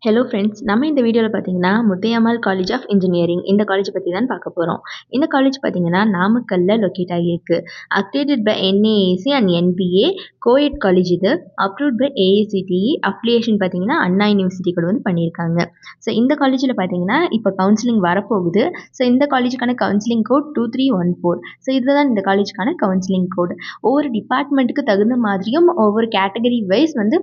Hello friends, நம்ம இந்த வீடியோவில் பார்த்தீங்கன்னா முத்தையம்மாள் காலேஜ் ஆஃப் இன்ஜினியரிங் இந்த காலேஜ் பற்றி தான் பார்க்க போகிறோம். இந்த காலேஜ் பார்த்தீங்கன்னா நாமக்கல்ல லொக்கேட் ஆகியிருக்கு. Accredited by NAAC and NBA, coed college இது. Approved by AICTE. அஃபிலியேஷன் பார்த்தீங்கன்னா அண்ணா யூனிவர்சிட்டி கூட வந்து பண்ணியிருக்காங்க. ஸோ இந்த காலேஜில் பார்த்தீங்கன்னா இப்போ கவுன்சிலிங் வரப்போகுது. ஸோ இந்த காலேஜுக்கான கவுன்சிலிங் கோட் 2314. ஸோ இதுதான் இந்த காலேஜுக்கான கவுன்சிலிங் கோட். ஒவ்வொரு டிபார்ட்மெண்ட்டுக்கு தகுந்த மாதிரியும் ஒவ்வொரு கேட்டகரி வைஸ் வந்து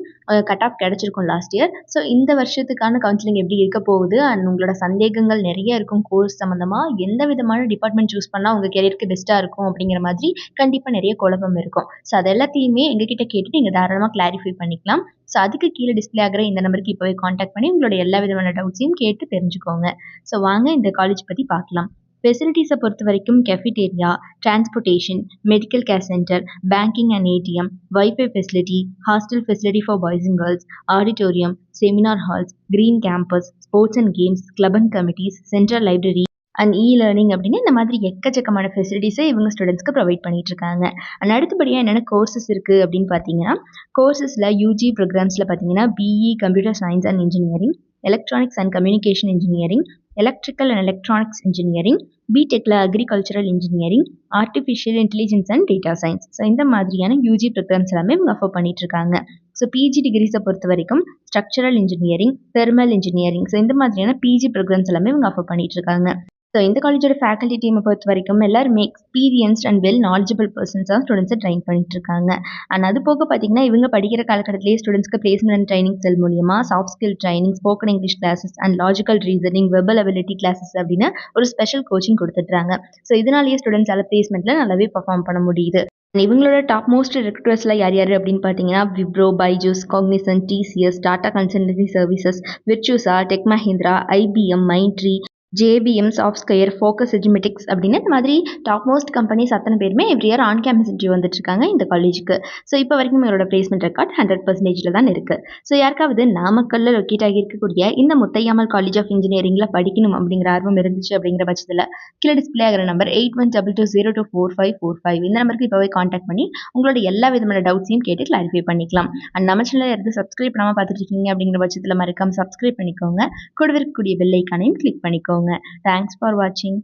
கட் ஆஃப் கிடச்சிருக்கும் லாஸ்ட் இயர். ஸோ இந்த வருஷத்துக்கான கவுன்சிலிங் எப்படி இருக்க போகுது அண்ட் உங்களோட சந்தேகங்கள் நிறைய இருக்கும் கோர்ஸ் சம்மந்தமாக, எந்த விதமான டிபார்ட்மெண்ட் சூஸ் பண்ணால் உங்கள் கெரியருக்கு பெஸ்ட்டாக இருக்கும் அப்படிங்கிற மாதிரி கண்டிப்பாக நிறைய குழப்பம் இருக்கும். ஸோ அது எல்லாத்தையுமே எங்ககிட்ட கேட்டு நீங்கள் தாராளமாக கிளாரிஃபை பண்ணிக்கலாம். ஸோ அதுக்கு கீழே டிஸ்பிளே ஆகிற இந்த நம்பருக்கு இப்போவே காண்டாக்ட் பண்ணி உங்களோட எல்லா விதமான டவுட்ஸையும் கேட்டு தெரிஞ்சுக்கோங்க. ஸோ வாங்க இந்த காலேஜ் பற்றி பார்க்கலாம். ஃபெசிலிட்டிஸை பொறுத்த வரைக்கும் cafeteria, transportation, medical care centre, banking and ATM, wifi facility, hostel facility for boys and girls, auditorium, seminar halls, green campus, sports and games, club and committees, central library and learning அப்படின்னு இந்த மாதிரி எக்கச்சக்கமான ஃபெசிலிட்டிஸை இவங்க ஸ்டூடெண்ட்ஸ்க்கு provide பண்ணிட்டு இருக்காங்க. And அடுத்தபடியாக என்னென்ன கோர்சஸ் இருக்குது அப்படின்னு பார்த்தீங்கன்னா, கோர்சஸில் UG ப்ரோக்ராம்ஸில் பார்த்தீங்கன்னா BE computer science and engineering, electronics and communication engineering, electrical and electronics engineering, பிடெக்கில் agricultural engineering, artificial intelligence and data science. So இந்த மாதிரியான UG ப்ரோக்ராம்ஸ் எல்லாமே இவங்க ஆஃபர் பண்ணிட்டு இருக்காங்க. ஸோ PG டிகிரிஸை பொறுத்த வரைக்கும் structural engineering, thermal engineering, so இந்த மாதிரியான PG ப்ரோக்ராம்ஸ் எல்லாமே இவங்க ஆஃபர் பண்ணிட்டு இருக்காங்க. ஸோ இந்த காலேஜோட ஃபேக்கல்ட்டி டீமை பொறுத்த வரைக்கும் எல்லாருமே எக்ஸ்பீரியன்ஸ்ட் அண்ட் வெல் நாலேஜபிள் பர்சன்ஸாக ஸ்டூடெண்ட்ஸை ட்ரைன் பண்ணிட்டு இருக்காங்க. அண்ட் அது போக பார்த்தீங்கன்னா இவங்க படிக்கிற காலகட்டத்திலேயே ஸ்டூடெண்ட்ஸ்க்கு பிளேஸ்மெண்ட் அண்ட் ட்ரைனிங் செல் மூலியமாக soft skill training, spoken English classes and logical reasoning, verbal ability classes அப்படின்னு ஒரு ஸ்பெஷல் கோச்சிங் கொடுத்துட்றாங்க. ஸோ இதனாலேயே ஸ்டூடெண்ட்ஸால் பிளேஸ்மெண்ட்டில் நல்லாவே பர்ஃபார்ம் பண்ண முடியுது. இவங்களோட டாப் மோஸ்ட் ரெக்ரூட்டர்ஸ்ல யார் யார் அப்படின்னு பார்த்தீங்கன்னா Wipro, Byju's, Cognizant, TCS, Tata consultancy services, Virtusa, tech Mahindra, IBM, Mindtree, JBM, Softsquare, Focus Edumatics அப்படின்னு இந்த மாதிரி டாப் மோஸ்ட் கம்பெனிஸ் அத்தனை பேருமே every year on campus interview வந்துட்டு இருக்காங்க இந்த காலேஜுக்கு. ஸோ இப்போ வரைக்கும் எங்களோட பிளேஸ்மெண்ட் ரெக்கார்ட் 100% தான் இருக்குது. ஸோ யாருக்காவது நாமக்கல்ல லொக்கேட் ஆகி இருக்கக்கூடிய இந்த முத்தையம்மாள் காலேஜ் ஆஃப் இன்ஜினியரிங்கில் படிக்கணும் அப்படிங்கிற ஆர்வம் இருந்துச்சு அப்படிங்கிற பட்சத்தில் கீழே டிஸ்பிளே ஆகிற நம்பர் 8122024545 இந்த நம்பருக்கு இப்போவே காண்டாக்ட் பண்ணி உங்களோட எல்லா விதமான டவுட்ஸையும் கேட்டு கிளாரிஃபை பண்ணிக்கலாம். அண்ட் நம்ம சேனலில் இருந்து சப்ஸ்கிரைப் பண்ணாமல் பார்த்துட்டு இருக்கீங்க அப்படிங்கிற பட்சத்தில் மறக்காம சப்ஸ்கிரைப் பண்ணிக்கோங்க. கூடவே இருக்கக்கூடிய பெல் ஐக்கானையும் கிளிக் பண்ணிக்கோங்க. Thanks for watching.